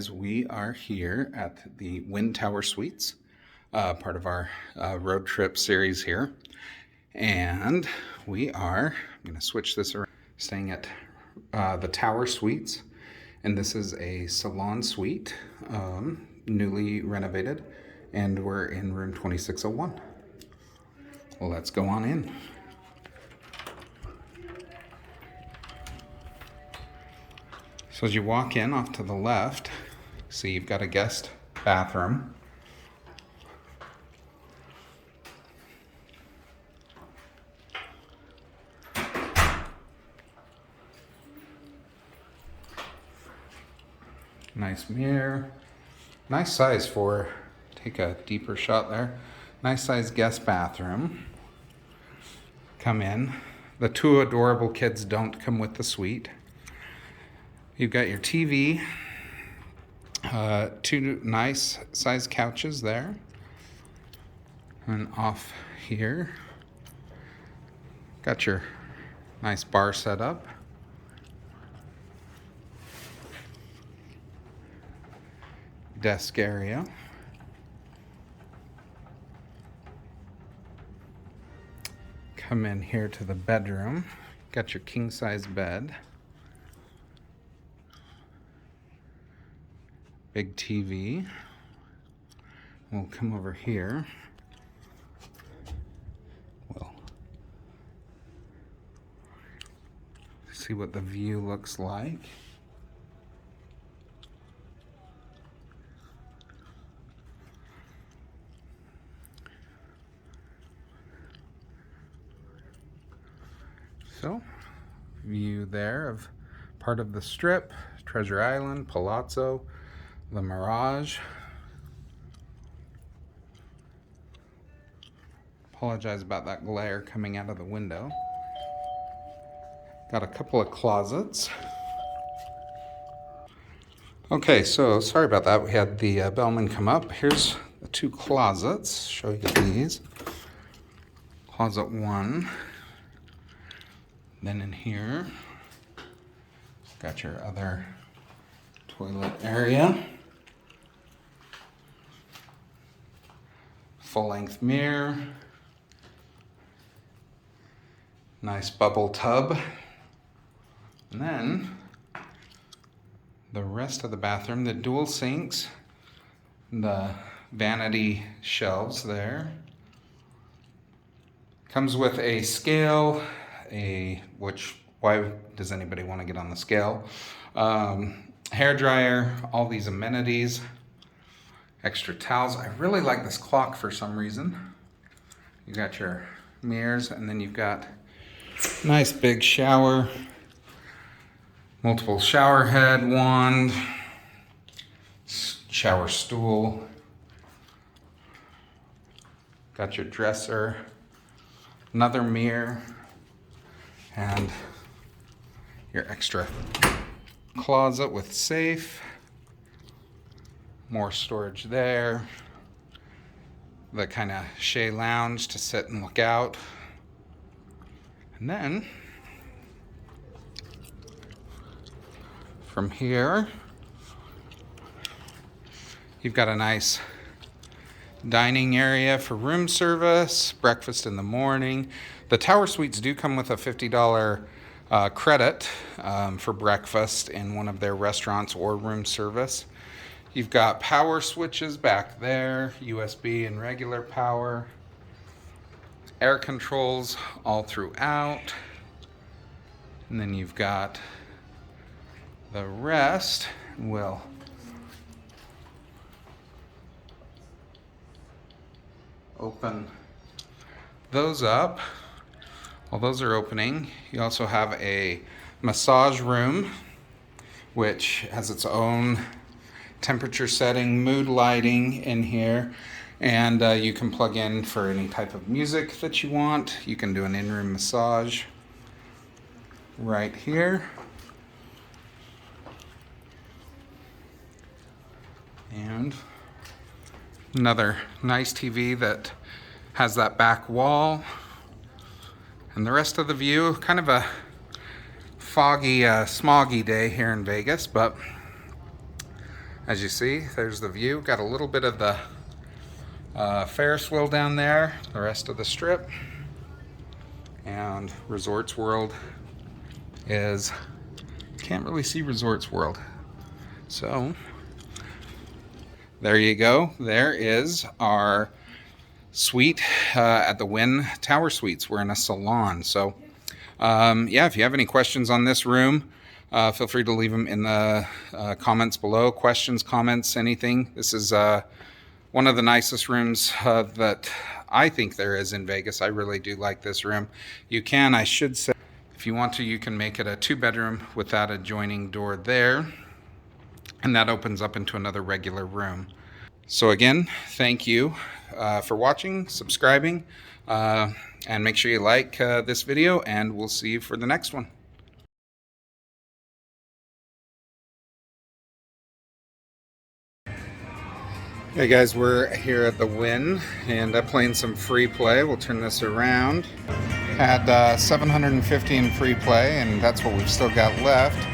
guys, we are here at the Wind Tower Suites, part of our road trip series here. And I'm going to switch this around, staying at the Tower Suites. And this is a salon suite, newly renovated. And we're in room 2601. Well, let's go on in. So as you walk in off to the left, see you've got a guest bathroom. Nice mirror. Nice size for, take a deeper shot there. Nice size guest bathroom. Come in. The two adorable kids don't come with the suite. You've got your TV, two nice size couches there, and off here, got your nice bar set up. Desk area. Come in here to the bedroom, got your king size bed. Big TV. We'll come over here. We'll see what the view looks like. So, view there of part of the Strip, Treasure Island, Palazzo, the Mirage. Apologize about that glare coming out of the window. Got a couple of closets. Okay, so sorry about that. We had the bellman come up. Here's the two closets. Show you these. Closet one. Then in here, got your other toilet area. Full-length mirror. Nice bubble tub. And then the rest of the bathroom, the dual sinks, the vanity shelves there. Comes with a scale, why does anybody want to get on the scale? Hair dryer, all these amenities. Extra towels. I really like this clock for some reason. You got your mirrors, and then you've got nice big shower, multiple shower head, wand, shower stool. Got your dresser, another mirror, and your extra closet with safe. More storage there. The kind of Shea lounge to sit and look out. And then from here, you've got a nice dining area for room service, breakfast in the morning. The Tower Suites do come with a $50 credit for breakfast in one of their restaurants or room service. You've got power switches back there, USB and regular power, air controls all throughout, and then you've got the rest. We'll open those up. While those are opening, you also have a massage room, which has its own temperature setting, mood lighting in here, and you can plug in for any type of music that you want. You can do an in-room massage right here. And another nice TV that has that back wall. And the rest of the view, kind of a foggy, smoggy day here in Vegas, but As you see, there's the view. Got a little bit of the Ferris wheel down there, the rest of the strip. And Resorts World is, can't really see Resorts World. So, there you go. There is our suite at the Wynn Tower Suites. We're in a salon. So, yeah, if you have any questions on this room, feel free to leave them in the comments below. Questions, comments, anything. This is one of the nicest rooms that I think there is in Vegas. I really do like this room. You can, I should say, if you want to, you can make it a 2-bedroom with that adjoining door there. And that opens up into another regular room. So again, thank you for watching, subscribing, and make sure you like this video, and we'll see you for the next one. Hey guys, we're here at the Wynn and playing some free play. We'll turn this around. Had 750 in free play, and that's what we've still got left.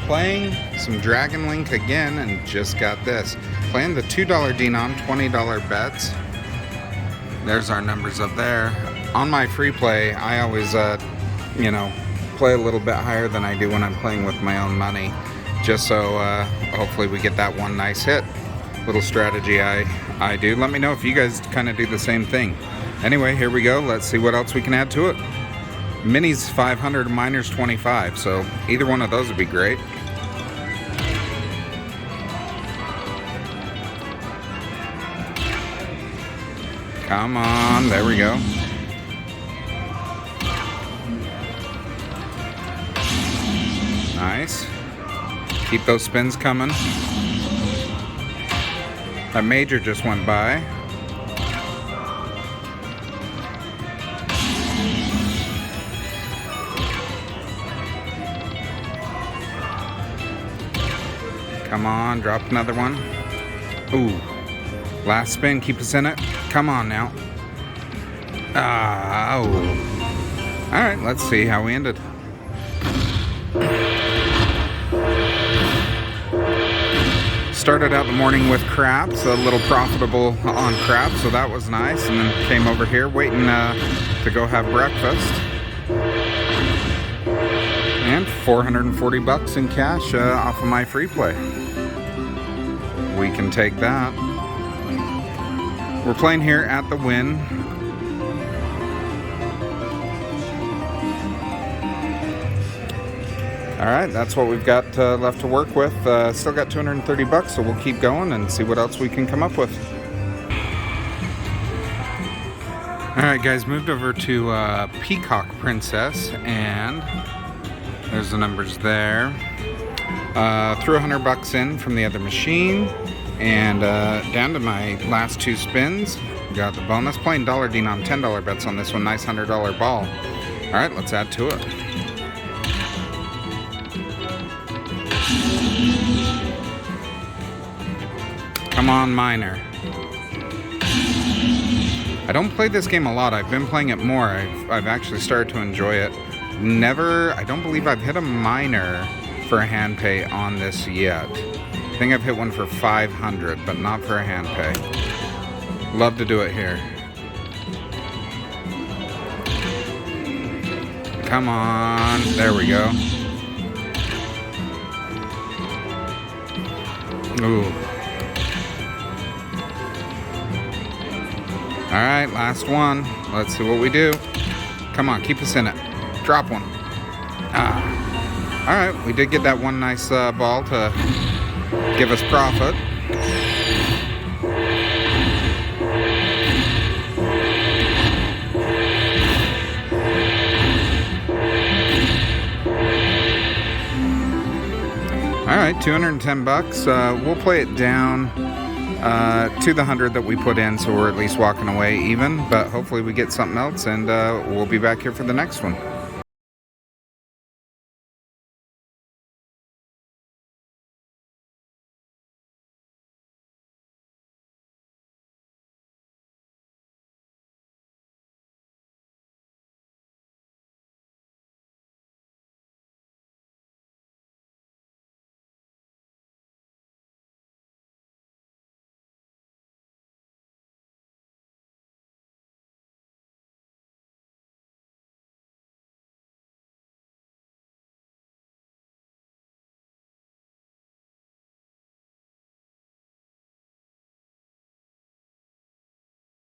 Playing some Dragon Link again, and just got this. Playing the $2 denom, $20 bets. There's our numbers up there. On my free play, I always, play a little bit higher than I do when I'm playing with my own money, just so hopefully we get that one nice hit. Little strategy I do. Let me know if you guys kind of do the same thing. Anyway, here we go. Let's see what else we can add to it. Minis 500, minors 25, so either one of those would be great. Come on, there we go. Nice. Keep those spins coming. That major just went by. Come on, drop another one. Ooh. Last spin, keep us in it. Come on now. Oh. Alright, let's see how we ended. Started out the morning with craps, a little profitable on craps, so that was nice. And then came over here waiting to go have breakfast. And 440 bucks in cash off of my free play. We can take that. We're playing here at the Wynn. Alright, that's what we've got left to work with. Still got 230 bucks, so we'll keep going and see what else we can come up with. Alright guys, moved over to Peacock Princess, and there's the numbers there. Threw 100 bucks in from the other machine, and down to my last 2 spins. Got the bonus. Playing $1 denom, $10 bets on this one. Nice $100 ball. Alright, let's add to it. Come on, minor. I don't play this game a lot. I've been playing it more. I've actually started to enjoy it. I don't believe I've hit a minor for a hand pay on this yet. I think I've hit one for 500, but not for a hand pay. Love to do it here. Come on. There we go. Ooh. Alright, last one. Let's see what we do. Come on, keep us in it. Drop one. Alright, we did get that one nice ball to give us profit. Alright, 210 bucks. We'll play it down to the 100 that we put in, so we're at least walking away even, but hopefully we get something else, and we'll be back here for the next one.